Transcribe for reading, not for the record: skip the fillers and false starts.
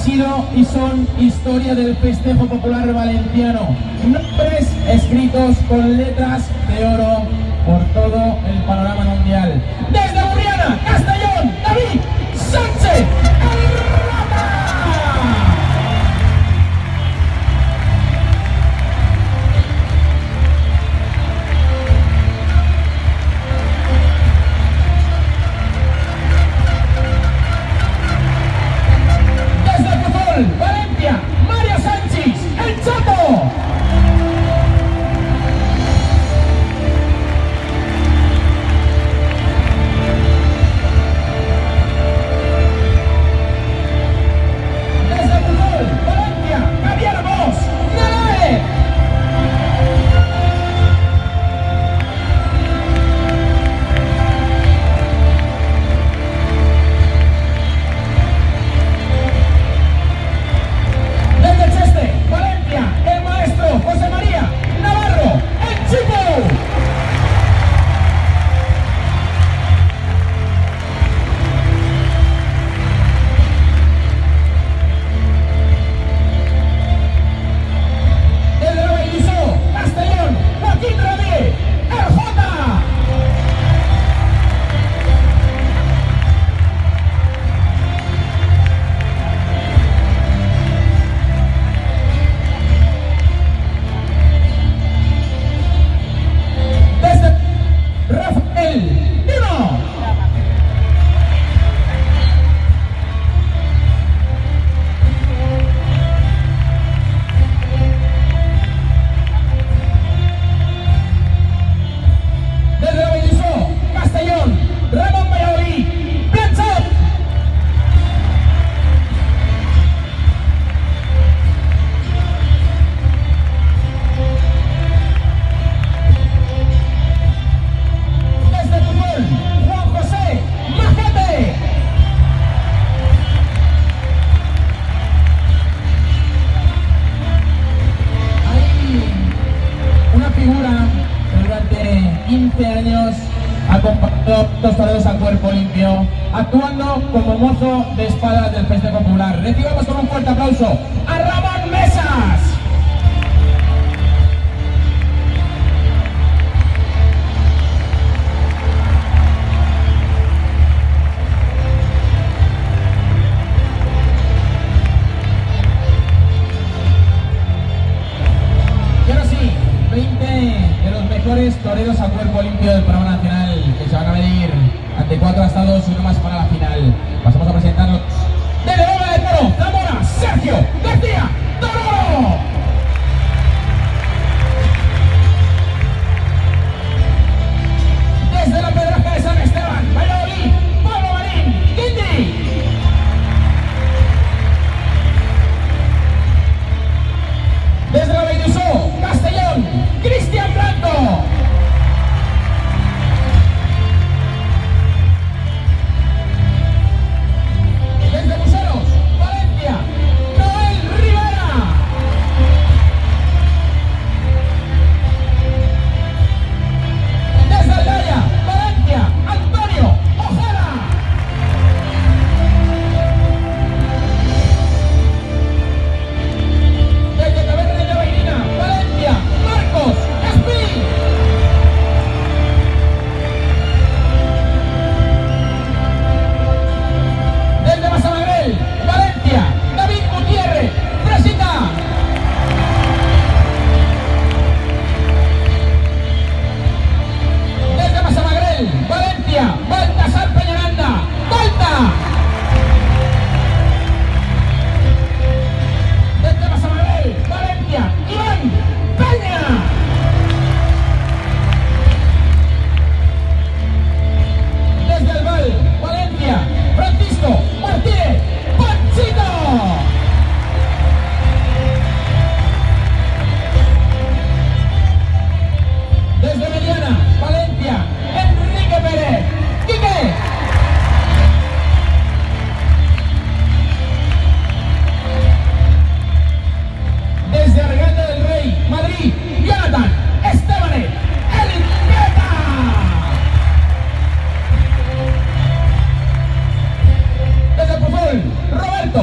sido y son historia del festejo popular valenciano. Nombres escritos con letras de oro por todo el panorama mundial. Desde Burriana, Castellón, David Sánchez, el Rata. Valencia, Mario Sánchez, el Chato. Desde Pujol, Valencia, Javier Bosch, Nalae. José María Navarro, el Chico. Desde Lobeillisó, Castellón, Joaquín Ramírez, el Jota. Rafael Dino. Desde Lobeillisó, Castellón, Ramón Valladolid, Planchot. Juan José Majete. Hay una figura que durante 15 años ha acompañado dos toreros a cuerpo limpio, actuando como mozo de espadas del festejo popular. Recibamos con un fuerte aplauso a Ramón Mesas. Toreros a cuerpo limpio del programa nacional que se van a medir ante 4 astados y uno más para la final. Pasamos a presentarlos. Desde Bola de Toro, Zamora, Sergio García Toro. Desde la Pedraja de San Esteban, Valladolid, Pablo Marín, Quindi. Desde la Lobeillisó, Castellón, Cristian Blanco. Desde Museros, Valencia, Noel Rivera. Desde Aldaya, Valencia, Antonio Ojeda. Desde Taberna de Bailina, Valencia, Marcos Espí. Desde Masamagrel, Valencia, David Gutiérrez, Fresita. Desde Masamagrel, Valencia, Baltasar Peñaranda, Balta. Desde Masamagrel, Valencia, Iván Peña. Desde Albal, Valencia, Francisco Martínez Panchito. Desde Mediana, Valencia, Enrique Pérez, Quique. Desde Arganda del Rey, Madrid, Jonathan Estebanet, el Inquieta. Desde Pujol, Roberto